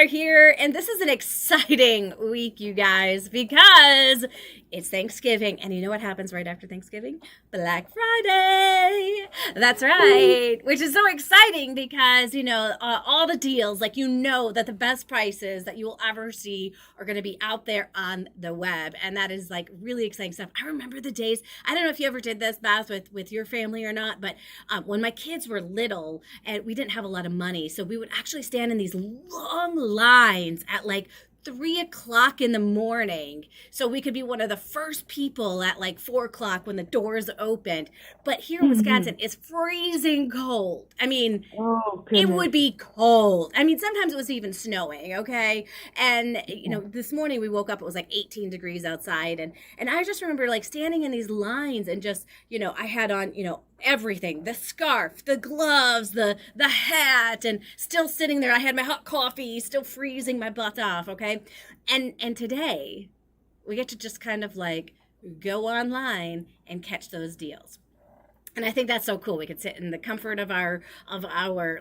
are here, and this is an exciting week, you guys, because it's Thanksgiving, and you know what happens right after Thanksgiving? Black Friday. That's right, which is so exciting because, all the deals, like, that the best prices that you will ever see are going to be out there on the web, and that is, like, really exciting stuff. I remember the days, I don't know if you ever did this, Beth, with your family or not, but when my kids were little, and we didn't have a lot of money, so we would actually stand in these long lines at like 3 o'clock in the morning so we could be one of the first people at like 4 o'clock when the doors opened. But here in Wisconsin, it's freezing cold. I mean, Oh, it goodness. would be cold. I mean, sometimes it was even snowing, okay? And this morning we woke up, it was like 18 degrees outside, and I just remember like standing in these lines and just, I had on, everything, the scarf, the gloves, the hat, and still sitting there. I had my hot coffee, still freezing my butt off, okay? And today we get to just kind of like go online and catch those deals. And I think that's so cool. We could sit in the comfort of our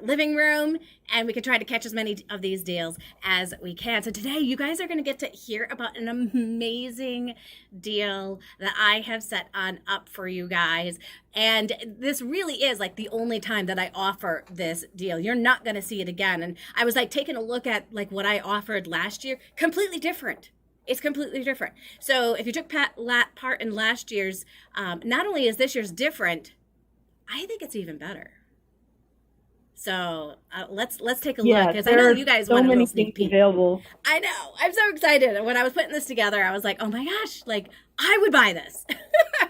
living room, and we could try to catch as many of these deals as we can. So today you guys are going to get to hear about an amazing deal that I have set on up for you guys. And this really is like the only time that I offer this deal. You're not going to see it again. And I was like taking a look at like what I offered last year, completely different. It's completely different. So if you took part in last year's, not only is this year's different, I think it's even better. So let's take a look, Yeah, because I there know are you guys so want a little many sneak things peek. available. I know. I'm so excited. When I was putting this together, I was like, oh my gosh, like I would buy this.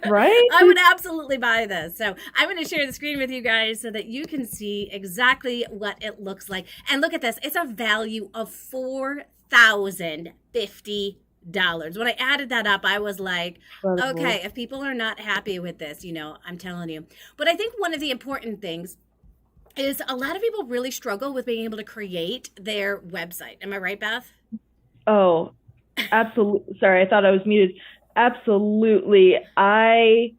Right? I would absolutely buy this. So I'm going to share the screen with you guys so that you can see exactly what it looks like. And look at this. It's a value of $4,050. When I added that up, I was like, Incredible. okay, if people are not happy with this, I'm telling you. But I think one of the important things is a lot of people really struggle with being able to create their website. Am I right, Beth? Oh, absolutely. Sorry, I thought I was muted. Absolutely. I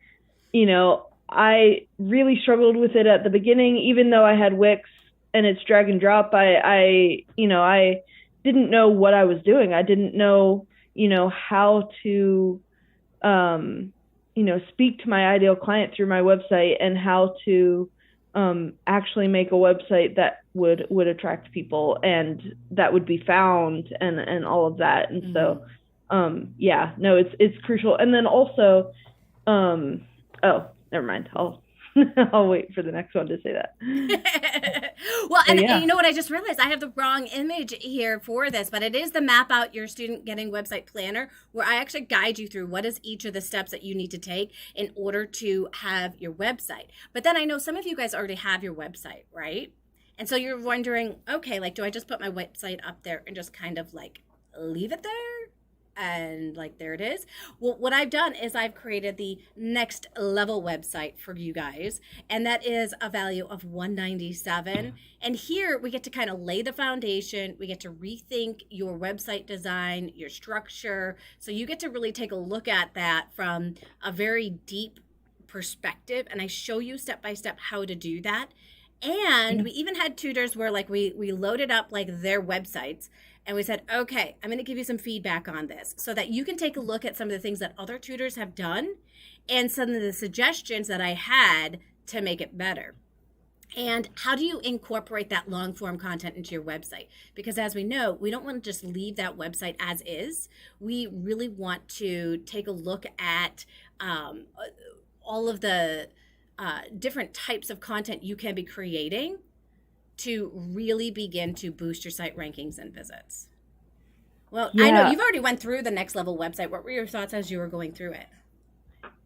really struggled with it at the beginning, even though I had Wix and it's drag and drop. I didn't know what I was doing. I didn't know, how to, speak to my ideal client through my website and how to actually make a website that would attract people and that would be found and all of that. And so yeah, no, it's crucial. And then also oh, never mind, I'll wait for the next one to say that. Well, But and yeah. you know what? I just realized I have the wrong image here for this, but it is the Map Out Your Student Getting Website Planner, where I actually guide you through what is each of the steps that you need to take in order to have your website. But then I know some of you guys already have your website, right? And so you're wondering, okay, like, do I just put my website up there and just kind of like leave it there? And like there it is. Well, what I've done is I've created the next level website for you guys, and that is a value of 197. And here we get to kind of lay the foundation. We get to rethink your website design, your structure. So you get to really take a look at that from a very deep perspective, and I show you step by step how to do that. And we even had tutors where like we loaded up like their websites, and we said, okay, I'm going to give you some feedback on this so that you can take a look at some of the things that other tutors have done and some of the suggestions that I had to make it better. And how do you incorporate that long form content into your website? Because as we know, we don't want to just leave that website as is. We really want to take a look at all of the different types of content you can be creating to really begin to boost your site rankings and visits. Well, I know Yeah, you've already went through the next level website. What were your thoughts as you were going through it?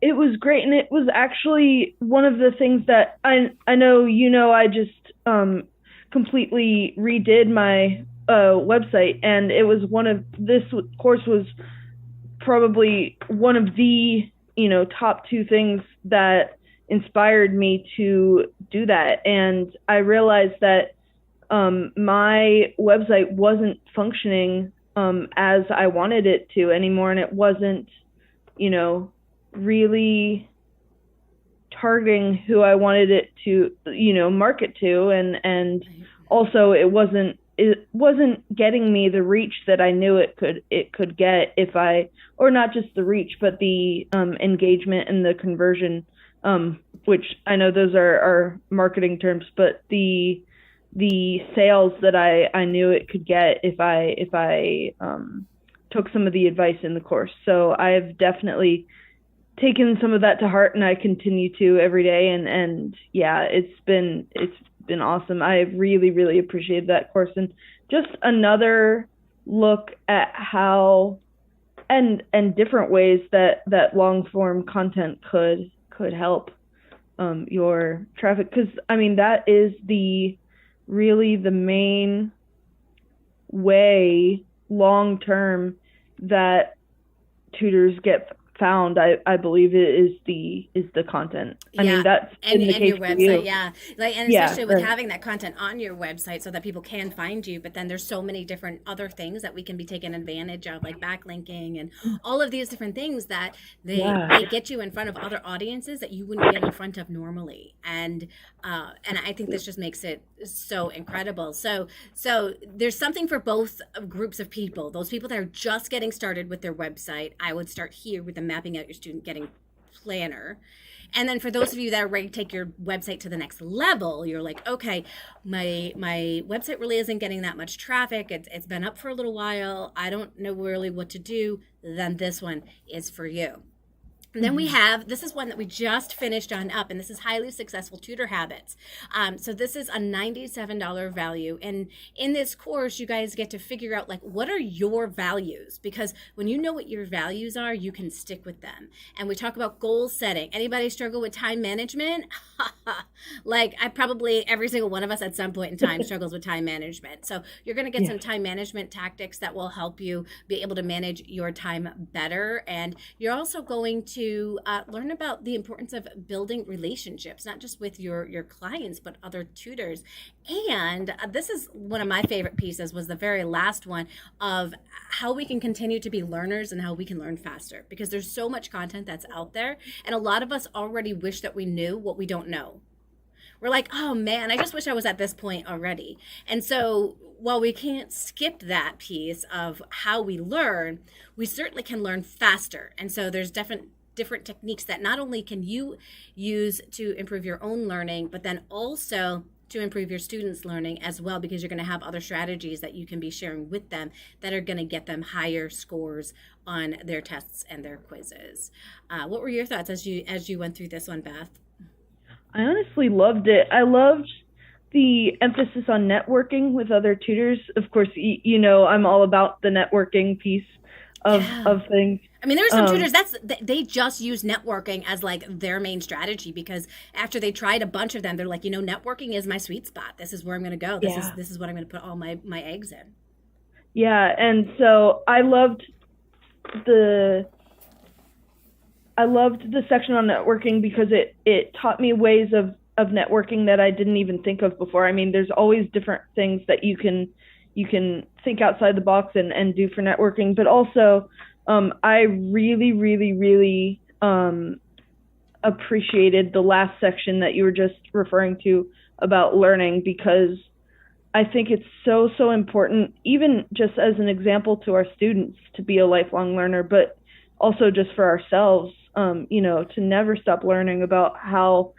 it was great, and it was actually one of the things that I know, I just completely redid my website, and it was this course was probably one of the top two things that inspired me to do that. And I realized that my website wasn't functioning as I wanted it to anymore, and it wasn't, really targeting who I wanted it to, market to, and also it wasn't it wasn't getting me the reach that I knew it could get if I, or not just the reach, but the engagement and the conversion, which I know those are marketing terms, but the sales that I knew it could get if I took some of the advice in the course. So I've definitely taken some of that to heart, and I continue to every day. And yeah, it's been awesome. I really, really appreciated that course, and just another look at how and different ways that long form content could help your traffic, because I mean that is really the main way long term that tutors get found. I believe it is the content. I mean that's and the case your for website, you. yeah, like, and especially with having that content on your website so that people can find you. But then there's so many different other things that we can be taking advantage of, like backlinking and all of these different things that they get you in front of other audiences that you wouldn't get in front of normally. And I think this just makes it so incredible. So there's something for both groups of people. Those people that are just getting started with their website, I would start here with the Mapping Out Your Student Getting Planner. And then for those of you that are ready to take your website to the next level, you're like, okay, my website really isn't getting that much traffic. It's been up for a little while. I don't know really what to do. Then this one is for you. And then we have, this is one that we just finished on up, and this is Highly Successful Tutor Habits. So this is a $97 value. And in this course, you guys get to figure out, like, what are your values? Because when you know what your values are, you can stick with them. And we talk about goal setting. Anybody struggle with time management? Like, every single one of us at some point in time struggles with time management. So you're going to get some time management tactics that will help you be able to manage your time better. And you're also going to learn about the importance of building relationships, not just with your clients, but other tutors. And this is one of my favorite pieces, was the very last one, of how we can continue to be learners and how we can learn faster, because there's so much content that's out there. And a lot of us already wish that we knew what we don't know. We're like, oh man, I just wish I was at this point already. And so while we can't skip that piece of how we learn, we certainly can learn faster. And so there's different techniques that not only can you use to improve your own learning, but then also to improve your students' learning as well, because you're going to have other strategies that you can be sharing with them that are going to get them higher scores on their tests and their quizzes. What were your thoughts as you went through this one, Beth? I honestly loved it. I loved the emphasis on networking with other tutors. Of course, you know, I'm all about the networking piece of things. I mean, there are some tutors they just use networking as like their main strategy, because after they tried a bunch of them, they're like, you know, networking is my sweet spot. This is where I'm going to go. This is what I'm going to put all my eggs in. Yeah, and so I loved the section on networking, because it taught me ways of networking that I didn't even think of before. I mean, there's always different things that you can think outside the box and do for networking, but also I really, really, really appreciated the last section that you were just referring to about learning, because I think it's so important, even just as an example to our students, to be a lifelong learner, but also just for ourselves, you know, to never stop learning about how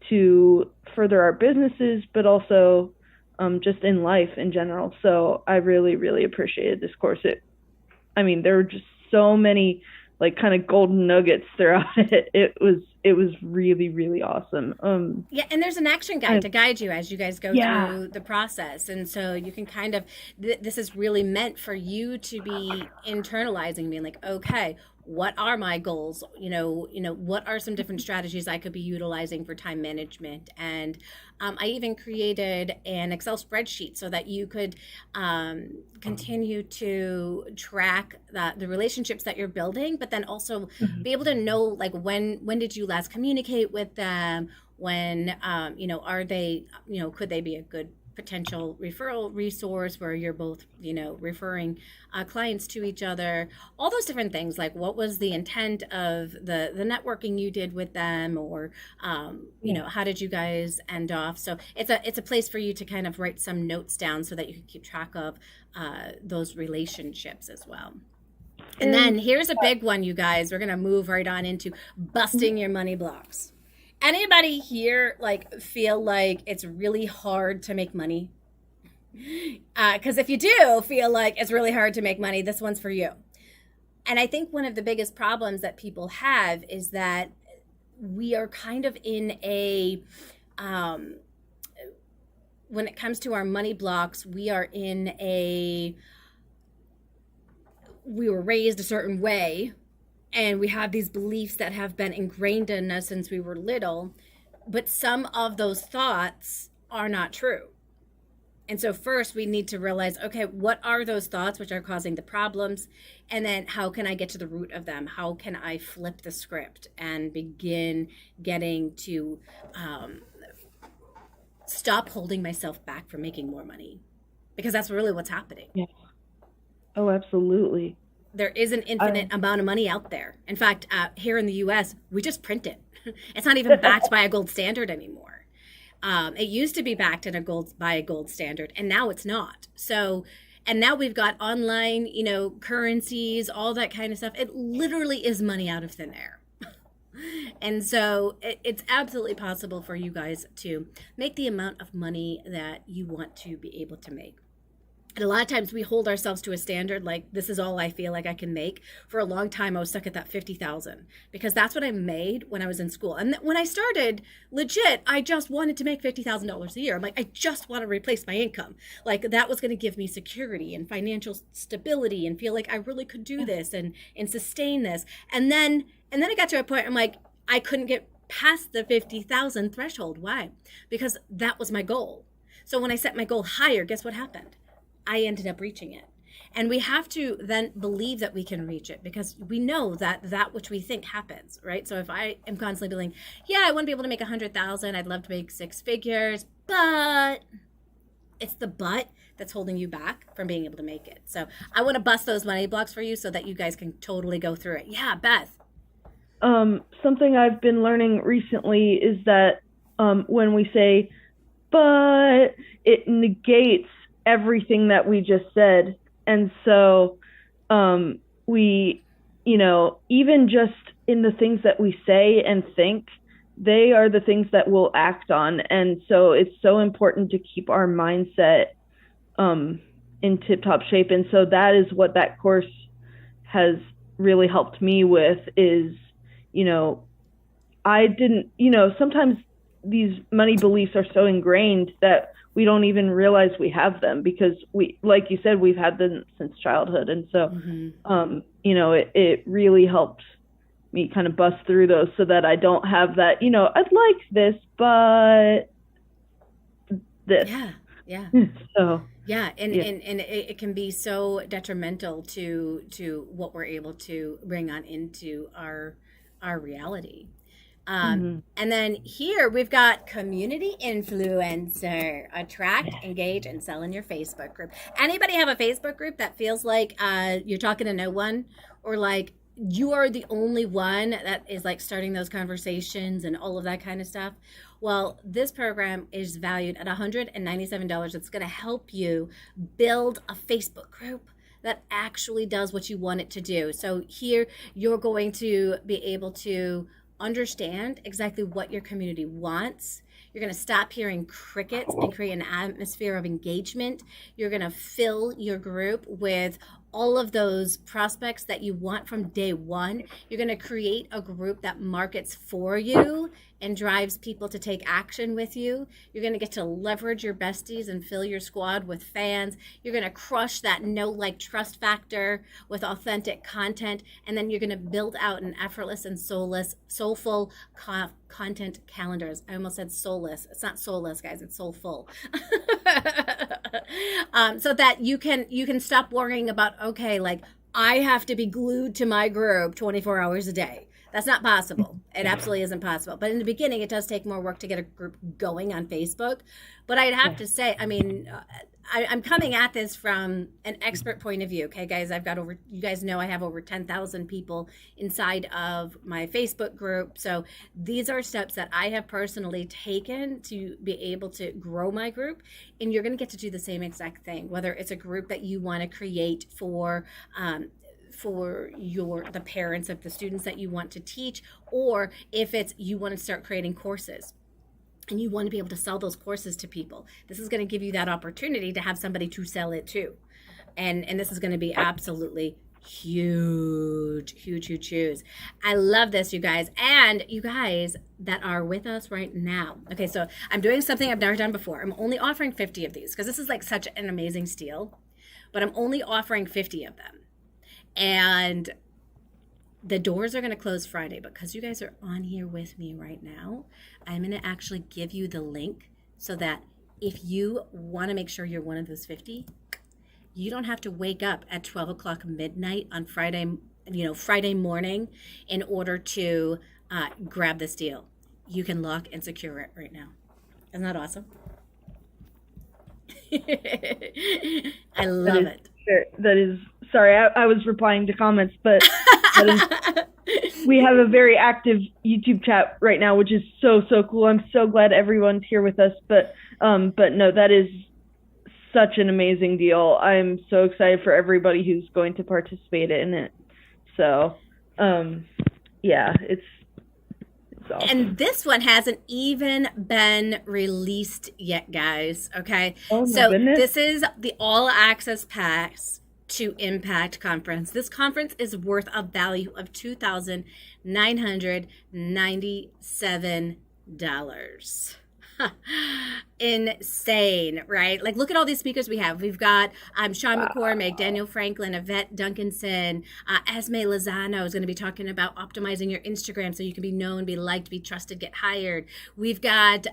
to further our businesses, but also just in life in general. So I really, really appreciated this course. I mean, there were just so many like kind of golden nuggets throughout it. It was really, really awesome. Yeah, and there's an action guide to guide you as you guys go through the process. And so you can kind of, this is really meant for you to be internalizing, being like, okay, what are my goals? You know, what are some different strategies I could be utilizing for time management? And I even created an Excel spreadsheet so that you could continue to track the relationships that you're building, but then also be able to know, like, when did you last communicate with them? When, are they, could they be a good potential referral resource where you're both, referring clients to each other, all those different things. Like, what was the intent of the networking you did with them, or how did you guys end off? So it's a place for you to kind of write some notes down so that you can keep track of those relationships as well. And then here's a big one, you guys. We're going to move right on into busting your money blocks. Anybody here feel like it's really hard to make money? Because if you do feel like it's really hard to make money, this one's for you. And I think one of the biggest problems that people have is that we are kind of in a, when it comes to our money blocks, we were raised a certain way, and we have these beliefs that have been ingrained in us since we were little, but some of those thoughts are not true. And so first we need to realize, okay, what are those thoughts which are causing the problems? And then how can I get to the root of them? How can I flip the script and begin getting to stop holding myself back from making more money? Because that's really what's happening. Yeah. Oh, absolutely. There is an infinite amount of money out there. In fact, here in the U.S., we just print it. It's not even backed by a gold standard anymore. It used to be backed by a gold standard, and now it's not. So, and now we've got online, currencies, all that kind of stuff. It literally is money out of thin air. And so it's absolutely possible for you guys to make the amount of money that you want to be able to make. And a lot of times we hold ourselves to a standard like, this is all I feel like I can make. For a long time, I was stuck at that 50,000 because that's what I made when I was in school. And when I started, legit, I just wanted to make $50,000 a year. I'm like, I just want to replace my income. Like, that was going to give me security and financial stability and feel like I really could do this and sustain this. And then I got to a point, I'm like, I couldn't get past the 50,000 threshold. Why? Because that was my goal. So when I set my goal higher, guess what happened? I ended up reaching it. And we have to then believe that we can reach it, because we know that which we think happens, right? So if I am constantly being, yeah, I want to be able to make 100,000, I'd love to make 6 figures, but it's the but that's holding you back from being able to make it. So I want to bust those money blocks for you so that you guys can totally go through it. Yeah, Beth. Something I've been learning recently is that when we say, but, it negates everything that we just said. And so we, even just in the things that we say and think, they are the things that we'll act on. And so it's so important to keep our mindset in tip-top shape. And so that is what that course has really helped me with is, I didn't, sometimes these money beliefs are so ingrained that we don't even realize we have them because we, like you said, we've had them since childhood. And so, it really helped me kind of bust through those so that I don't have that, I'd like this, but this. Yeah. Yeah. So. Yeah. And it can be so detrimental to what we're able to bring on into our reality. And then here we've got community influencer, attract, engage, and sell in your Facebook group. Anybody have a Facebook group that feels like you're talking to no one, or like you are the only one that is like starting those conversations and all of that kind of stuff? Well, this program is valued at $197. It's going to help you build a Facebook group that actually does what you want it to do. So here you're going to be able to understand exactly what your community wants. You're going to stop hearing crickets and create an atmosphere of engagement. You're going to fill your group with all of those prospects that you want from day one. You're going to create a group that markets for you and drives people to take action with you. You're going to get to leverage your besties and fill your squad with fans. You're going to crush that know, like, trust factor with authentic content. And then you're going to build out an effortless and soulful content calendars. I almost said soulless. It's not soulless, guys. It's soulful. So that you can stop worrying about, okay, like, I have to be glued to my group 24 hours a day. That's not possible. It absolutely isn't possible. But in the beginning, it does take more work to get a group going on Facebook. But I'd have to say, I mean, I'm coming at this from an expert point of view. Okay, guys, you guys know I have over 10,000 people inside of my Facebook group. So these are steps that I have personally taken to be able to grow my group. And you're going to get to do the same exact thing, whether it's a group that you want to create for the parents of the students that you want to teach, or if it's you want to start creating courses and you want to be able to sell those courses to people. This is going to give you that opportunity to have somebody to sell it to. And this is going to be absolutely huge. I love this, you guys. And you guys that are with us right now. Okay, so I'm doing something I've never done before. I'm only offering 50 of these because this is like such an amazing steal, but I'm only offering 50 of them. And the doors are going to close Friday, but because you guys are on here with me right now, I'm going to actually give you the link so that if you want to make sure you're one of those 50, you don't have to wake up at 12 o'clock midnight on Friday morning in order to grab this deal. You can lock and secure it right now. Isn't that awesome? I love it. Sure. That is, sorry, I was replying to comments, but we have a very active YouTube chat right now, which is so cool. I'm so glad everyone's here with us, but no, that is such an amazing deal. I'm so excited for everybody who's going to participate in it. So, yeah, it's awesome. And this one hasn't even been released yet, guys. Okay. Oh, my so goodness. This is the all access pass to Impact Conference. This conference is worth a value of $2,997. Insane, right? Like, look at all these speakers we have. We've got Sean McCormick, Daniel Franklin, Yvette Duncanson, Esme Lozano is going to be talking about optimizing your Instagram so you can be known, be liked, be trusted, get hired. We've got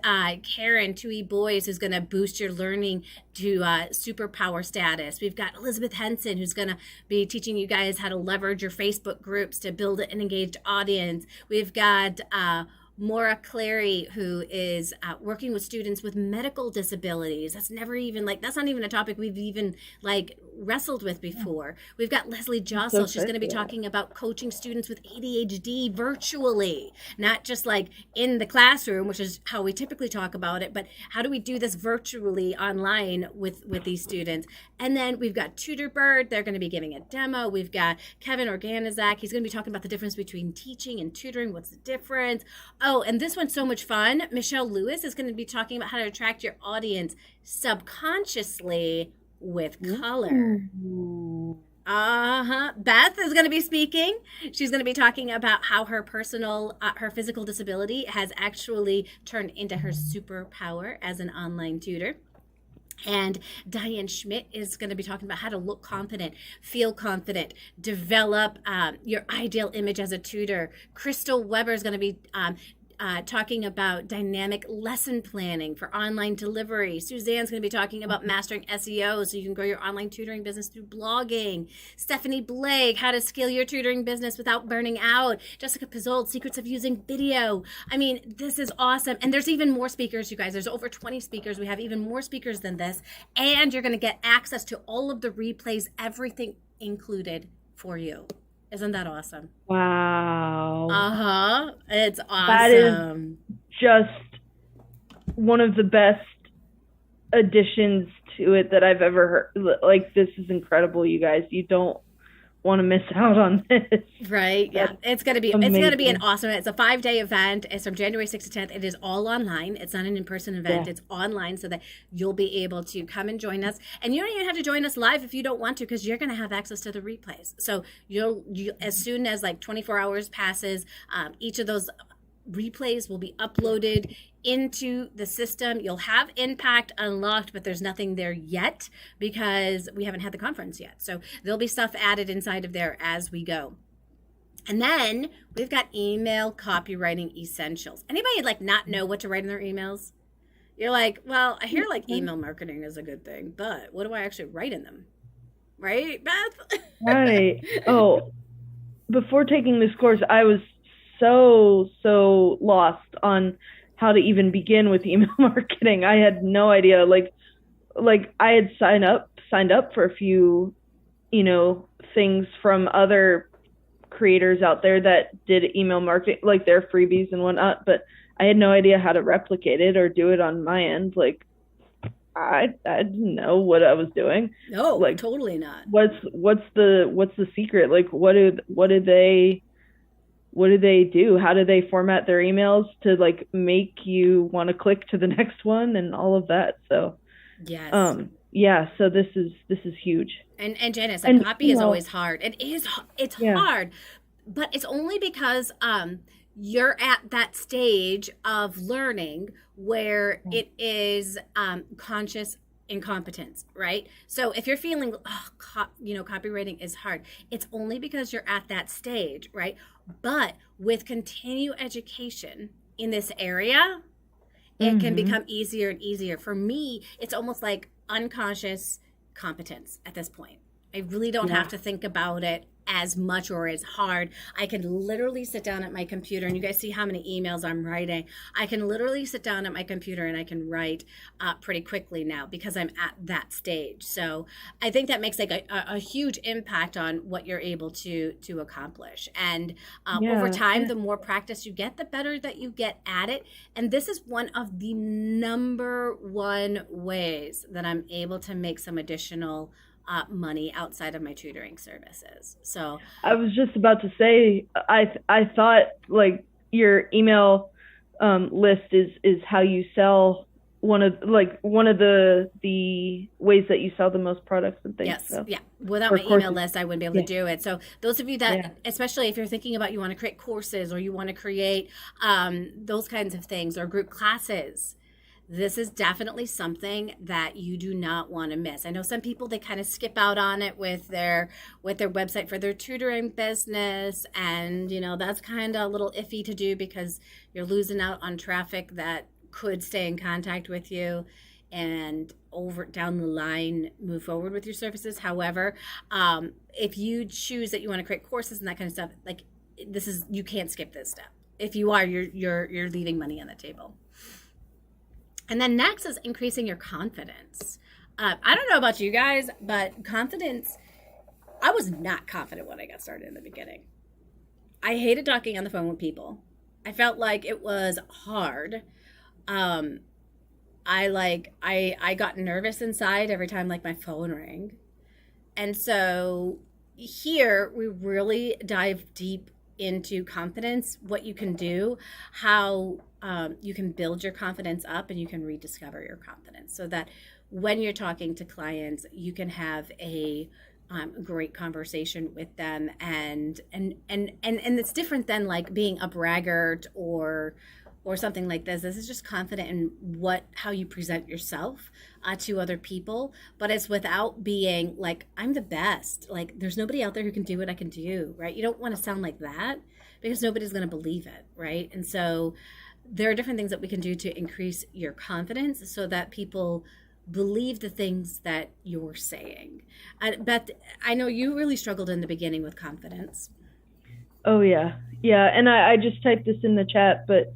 Karen Tui Boys, who's going to boost your learning to superpower status. We've got Elizabeth Henson, who's going to be teaching you guys how to leverage your Facebook groups to build an engaged audience. We've got Maura Clary, who is working with students with medical disabilities. That's not even a topic we've even wrestled with before. We've got Leslie Jossel. She's going to be talking about coaching students with ADHD virtually, not just in the classroom, which is how we typically talk about it, but how do we do this virtually online with these students? And then we've got TutorBird. They're going to be giving a demo. We've got Kevin Organizak. He's going to be talking about the difference between teaching and tutoring. What's the difference? Oh, and this one's so much fun. Michelle Lewis is going to be talking about how to attract your audience subconsciously with color. Beth is going to be speaking. She's going to be talking about how her physical disability has actually turned into her superpower as an online tutor. And Diane Schmidt is going to be talking about how to look confident, feel confident, develop your ideal image as a tutor. Crystal Weber is going to be talking about dynamic lesson planning for online delivery. Suzanne's going to be talking about mastering SEO so you can grow your online tutoring business through blogging. Stephanie Blake, how to scale your tutoring business without burning out. Jessica Pizzold, secrets of using video. I mean, this is awesome. And there's even more speakers, you guys. There's over 20 speakers. We have even more speakers than this. And you're going to get access to all of the replays, everything included for you. Isn't that awesome? Wow. It's awesome. That is just one of the best additions to it that I've ever heard. This is incredible, you guys. You don't want to miss out on this. Right. Yeah. It's going to be an awesome, it's a 5-day event. It's from January 6th to 10th. It is all online. It's not an in-person event. Yeah. It's online so that you'll be able to come and join us. And you don't even have to join us live if you don't want to, because you're going to have access to the replays. So you as soon as 24 hours passes, each of those replays will be uploaded into the system. You'll have Impact unlocked, but there's nothing there yet because we haven't had the conference yet. So there'll be stuff added inside of there as we go. And then we've got email copywriting essentials. Anybody not know what to write in their emails? You're like, well, I hear email marketing is a good thing, but what do I actually write in them? Right, Beth? Right. Oh, before taking this course, I was so lost on how to even begin with email marketing. I had no idea. Like I had signed up for a few, things from other creators out there that did email marketing, like their freebies and whatnot, but I had no idea how to replicate it or do it on my end. Like I didn't know what I was doing. No, Like totally not. what's the secret? Like what do they do? How do they format their emails to like make you want to click to the next one and all of that? So Yes. Yeah, so this is huge. And Janice, And copy is always hard. It's Yeah. hard, but it's only because you're at that stage of learning where it is conscious incompetence, right? So if you're feeling, copywriting is hard, it's only because you're at that stage, right? But with continued education in this area, it can become easier and easier. For me, it's almost like unconscious competence at this point. I really don't have to think about it as much or as hard. I can literally sit down at my computer, and you guys see how many emails I'm writing. I can literally sit down at my computer and I can write pretty quickly now because I'm at that stage. So I think that makes like a huge impact on what you're able to accomplish. And over time, the more practice you get, the better that you get at it. And this is one of the number one ways that I'm able to make some additional money outside of my tutoring services. So I was just about to say, I thought like your email list is how you sell one of the ways that you sell the most products and things. Yes, so. yeah. Without my email list, I wouldn't be able to do it. So those of you that, especially if you're thinking about you want to create courses or you want to create those kinds of things or group classes, this is definitely something that you do not want to miss. I know some people, they kind of skip out on it with their website for their tutoring business. And, that's kind of a little iffy to do because you're losing out on traffic that could stay in contact with you and over down the line move forward with your services. However, if you choose that you want to create courses and that kind of stuff, like you can't skip this step. If you are, you're leaving money on the table. And then next is increasing your confidence. I don't know about you guys, but confidence, I was not confident when I got started in the beginning. I hated talking on the phone with people. I felt like it was hard. I got nervous inside every time like my phone rang. And so here we really dive deep into confidence, what you can do, how you can build your confidence up, and you can rediscover your confidence so that when you're talking to clients, you can have a great conversation with them, and it's different than like being a braggart or something like this. This is just confident in how you present yourself to other people, but it's without being like, I'm the best. Like there's nobody out there who can do what I can do, right? You don't want to sound like that because nobody's going to believe it, right? And so there are different things that we can do to increase your confidence so that people believe the things that you're saying. Beth, I know you really struggled in the beginning with confidence. Oh yeah. And I just typed this in the chat, but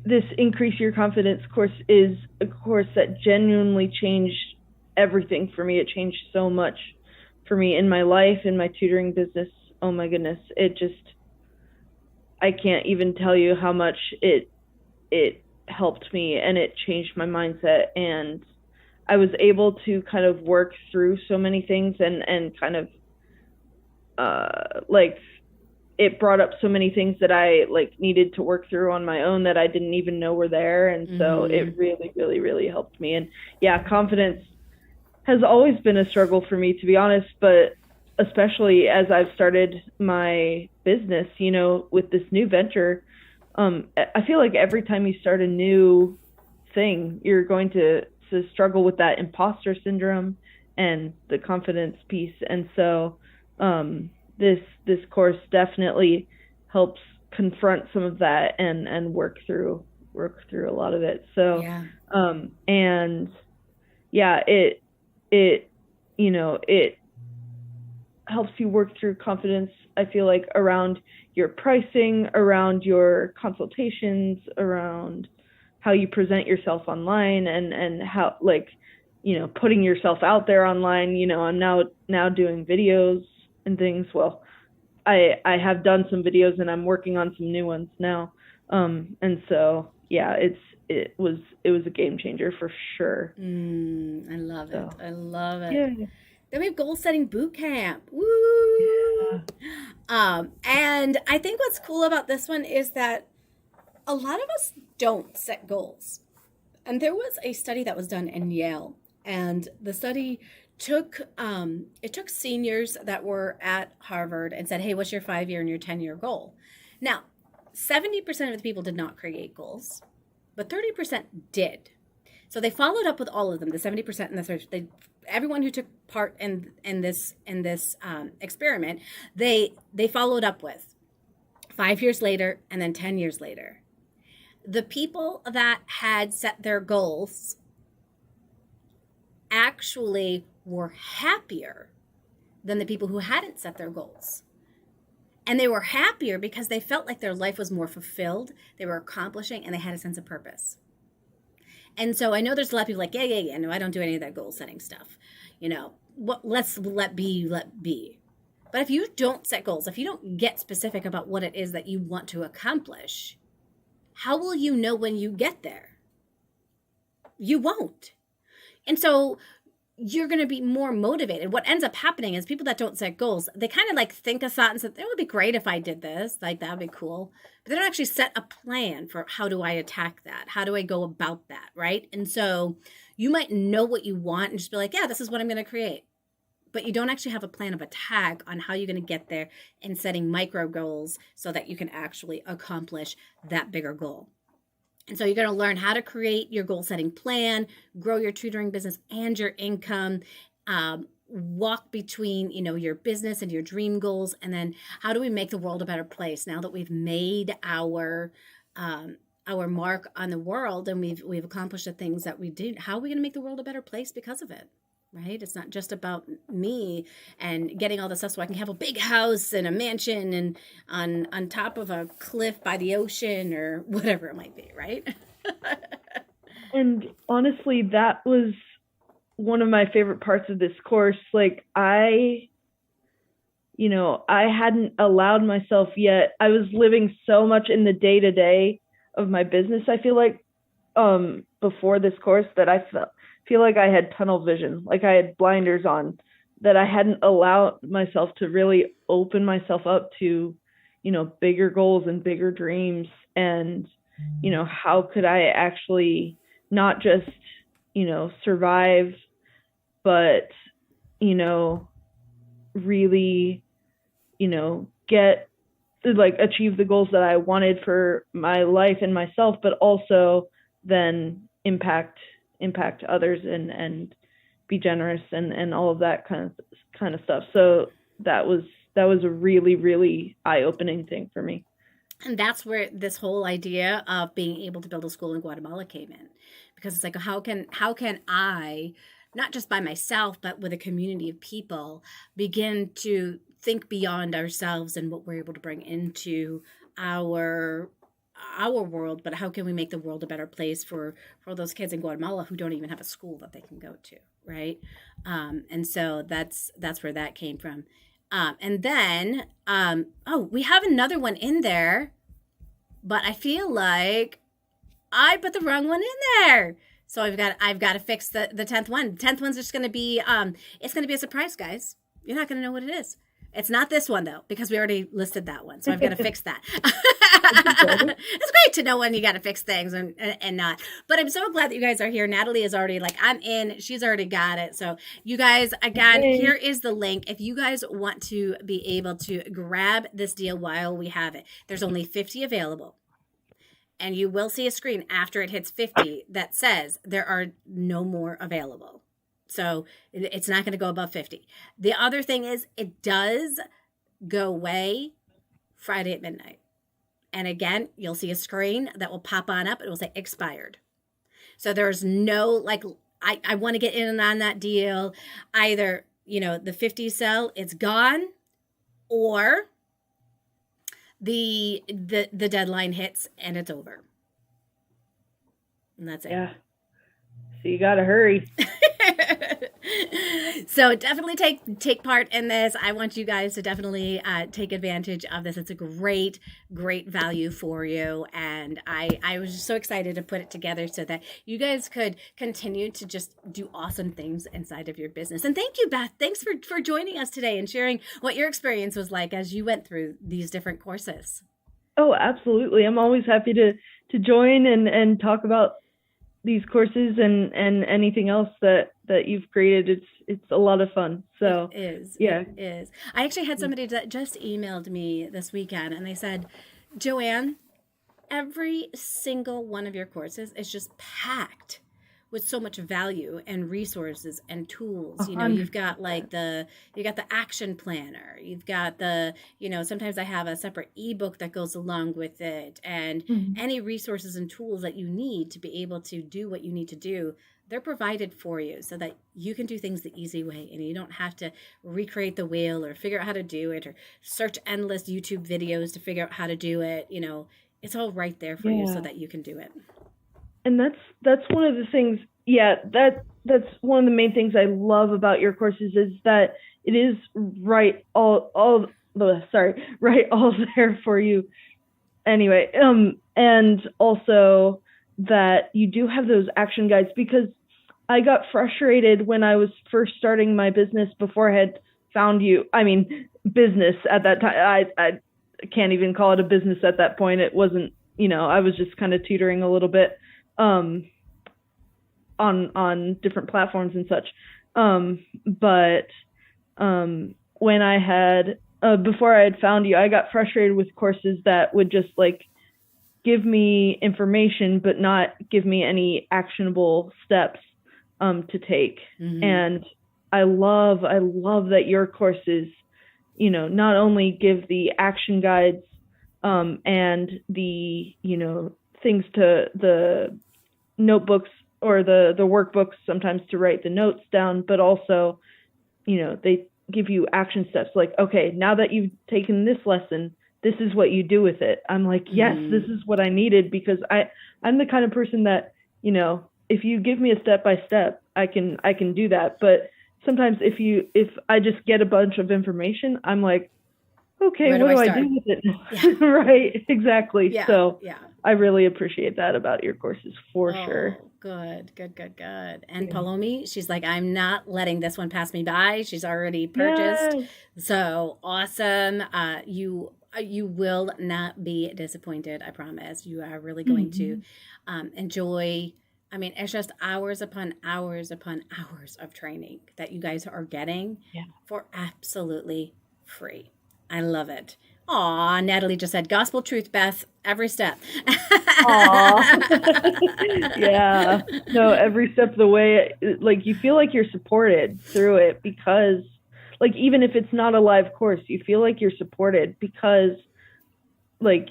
this Increase Your Confidence course is a course that genuinely changed everything for me. It changed so much for me in my life, in my tutoring business. Oh my goodness. I can't even tell you how much it helped me, and it changed my mindset, and I was able to kind of work through so many things and kind of it brought up so many things that I needed to work through on my own that I didn't even know were there. And so it really, really, really helped me. And yeah, confidence has always been a struggle for me, to be honest, but especially as I've started my business, with this new venture, I feel like every time you start a new thing, you're going to struggle with that imposter syndrome and the confidence piece. And so, this course definitely helps confront some of that and work through a lot of it. So, it helps you work through confidence, I feel like, around your pricing, around your consultations, around how you present yourself online, and how, like, putting yourself out there online. I'm now doing videos and things. Well, I have done some videos, and I'm working on some new ones now. And so, yeah, it was a game changer for sure. I love it. So, I love it. yeah. Then we have goal setting boot camp. Woo! And I think what's cool about this one is that a lot of us don't set goals. And there was a study that was done in Yale, and the study took seniors that were at Harvard and said, "Hey, what's your 5-year and your 10-year goal?" Now, 70% of the people did not create goals, but 30% did. So they followed up with all of them, the 70% and the 30%. Everyone who took part in this experiment, they followed up with 5 years later and then 10 years later. The people that had set their goals actually were happier than the people who hadn't set their goals. And they were happier because they felt like their life was more fulfilled, they were accomplishing, and they had a sense of purpose. And so I know there's a lot of people like, yeah, no, I don't do any of that goal setting stuff. Let be. But if you don't set goals, if you don't get specific about what it is that you want to accomplish, how will you know when you get there? You won't. And so you're going to be more motivated. What ends up happening is people that don't set goals, they kind of like think a thought and say, it would be great if I did this. Like, that would be cool. But they don't actually set a plan for how do I attack that? How do I go about that? Right. And so you might know what you want and just be like, yeah, this is what I'm going to create. But you don't actually have a plan of attack on how you're going to get there and setting micro goals so that you can actually accomplish that bigger goal. And so you're going to learn how to create your goal setting plan, grow your tutoring business and your income, walk between, your business and your dream goals. And then how do we make the world a better place now that we've made our mark on the world and we've accomplished the things that we did? How are we going to make the world a better place because of it? Right? It's not just about me and getting all the stuff so I can have a big house and a mansion and on top of a cliff by the ocean or whatever it might be, right? And honestly, that was one of my favorite parts of this course. Like, I hadn't allowed myself yet. I was living so much in the day-to-day of my business, I feel like, before this course, that I feel like I had tunnel vision, like I had blinders on, that I hadn't allowed myself to really open myself up to, bigger goals and bigger dreams. And, how could I actually not just, survive, but, really, achieve the goals that I wanted for my life and myself, but also then impact others and be generous and all of that kind of stuff. So that was a really, really eye-opening thing for me. And that's where this whole idea of being able to build a school in Guatemala came in, because it's like, how can I, not just by myself, but with a community of people, begin to think beyond ourselves and what we're able to bring into our world, but how can we make the world a better place for those kids in Guatemala who don't even have a school that they can go to, right? And so that's where that came from. And then, we have another one in there, but I feel like I put the wrong one in there. So I've got to fix the 10th one. The 10th one's just going to be, it's going to be a surprise, guys. You're not going to know what it is. It's not this one, though, because we already listed that one. So I've got to fix that. It's great to know when you got to fix things and not. But I'm so glad that you guys are here. Natalie is already like, I'm in. She's already got it. So you guys, again, here is the link. If you guys want to be able to grab this deal while we have it, there's only 50 available. And you will see a screen after it hits 50 that says there are no more available. So it's not going to go above 50. The other thing is it does go away Friday at midnight. And again, you'll see a screen that will pop on up. It will say expired. So there's no, like, I want to get in on that deal. Either, the 50 cell, it's gone, or the deadline hits and it's over. And that's it. Yeah. So you got to hurry. So definitely take part in this. I want you guys to definitely take advantage of this. It's a great value for you. And I was just so excited to put it together so that you guys could continue to just do awesome things inside of your business. And thank you, Beth. Thanks for joining us today and sharing what your experience was like as you went through these different courses. Oh, absolutely. I'm always happy to join and talk about these courses and anything else that you've created. It's a lot of fun. So it is. Yeah. It is. I actually had somebody that just emailed me this weekend and they said, Joanne, every single one of your courses is just packed with so much value and resources and tools. You've got you got the action planner, you've got the, sometimes I have a separate ebook that goes along with it, and any resources and tools that you need to be able to do what you need to do, they're provided for you so that you can do things the easy way and you don't have to recreate the wheel or figure out how to do it or search endless YouTube videos to figure out how to do it. It's all right there for you so that you can do it. And that's one of the things, that's one of the main things I love about your courses is that it is right all there for you. Anyway, and also that you do have those action guides, because I got frustrated when I was first starting my business before I had found you. I mean, business at that time, I can't even call it a business at that point. It wasn't, I was just kind of tutoring a little bit on different platforms and such. But when I had, before I had found you, I got frustrated with courses that would just give me information, but not give me any actionable steps to take. And I love that your courses, not only give the action guides and the, things to the notebooks or the workbooks sometimes to write the notes down, but also, they give you action steps like, okay, now that you've taken this lesson, this is what you do with it. I'm like, yes, this is what I needed, because I'm the kind of person that, if you give me a step by step, I can do that. But sometimes if I just get a bunch of information, I'm like, okay, what do I do with it? Yeah. Right, exactly. Yeah, so I really appreciate that about your courses for sure. Good. And Palomi, she's like, I'm not letting this one pass me by. She's already purchased. Yes. So awesome. You will not be disappointed, I promise. You are really going to enjoy. I mean, it's just hours upon hours upon hours of training that you guys are getting for absolutely free. I love it. Aw, Natalie just said, gospel truth, Beth, every step. Aw. Yeah. No, every step of the way, you feel like you're supported through it, because even if it's not a live course, you feel like you're supported because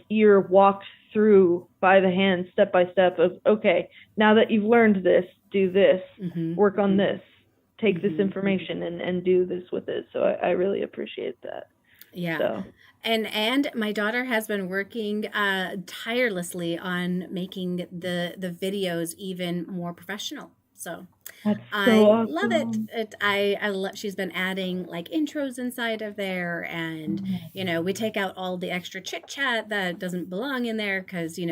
you're walked through by the hand, step by step of, okay, now that you've learned this, do this, work on this, take this information and do this with it. So I really appreciate that. Yeah. So. And my daughter has been working tirelessly on making the videos even more professional. So that's so awesome. Love it. I love. She's been adding intros inside of there, and we take out all the extra chit chat that doesn't belong in there because it's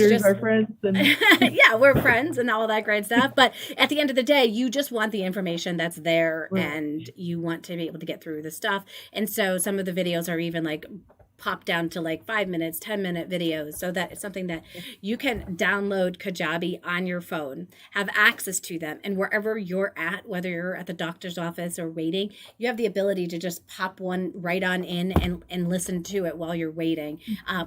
just our friends. And... yeah, we're friends and all that great stuff. But at the end of the day, you just want the information that's there, and you want to be able to get through the stuff. And so some of the videos are even pop down to 5 minutes, 10-minute videos, so that it's something that you can download Kajabi on your phone, have access to them, and wherever you're at, whether you're at the doctor's office or waiting, you have the ability to just pop one right on in and listen to it while you're waiting.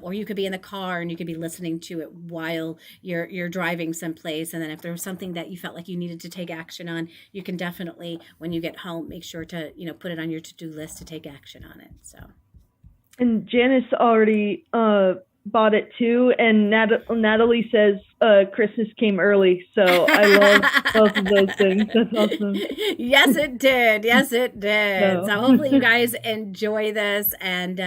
Or you could be in the car and you could be listening to it while you're driving someplace. And then if there was something that you felt like you needed to take action on, you can definitely, when you get home, make sure to put it on your to-do list to take action on it. So. And Janice already bought it too. And Natalie says Christmas came early, so I love both of those things. That's awesome. Yes, it did. Yes, it did. So, So hopefully you guys enjoy this, and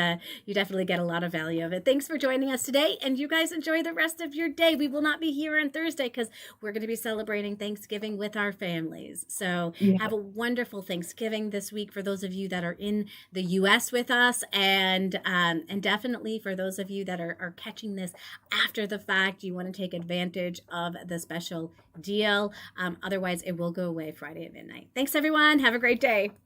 you definitely get a lot of value of it. Thanks for joining us today, and you guys enjoy the rest of your day. We will not be here on Thursday because we're going to be celebrating Thanksgiving with our families. So yeah. have a wonderful Thanksgiving this week for those of you that are in the U.S. with us, and definitely for those of you that are catching this after the fact, you want to take advantage of the special deal. Otherwise, it will go away Friday at midnight. Thanks, everyone. Have a great day.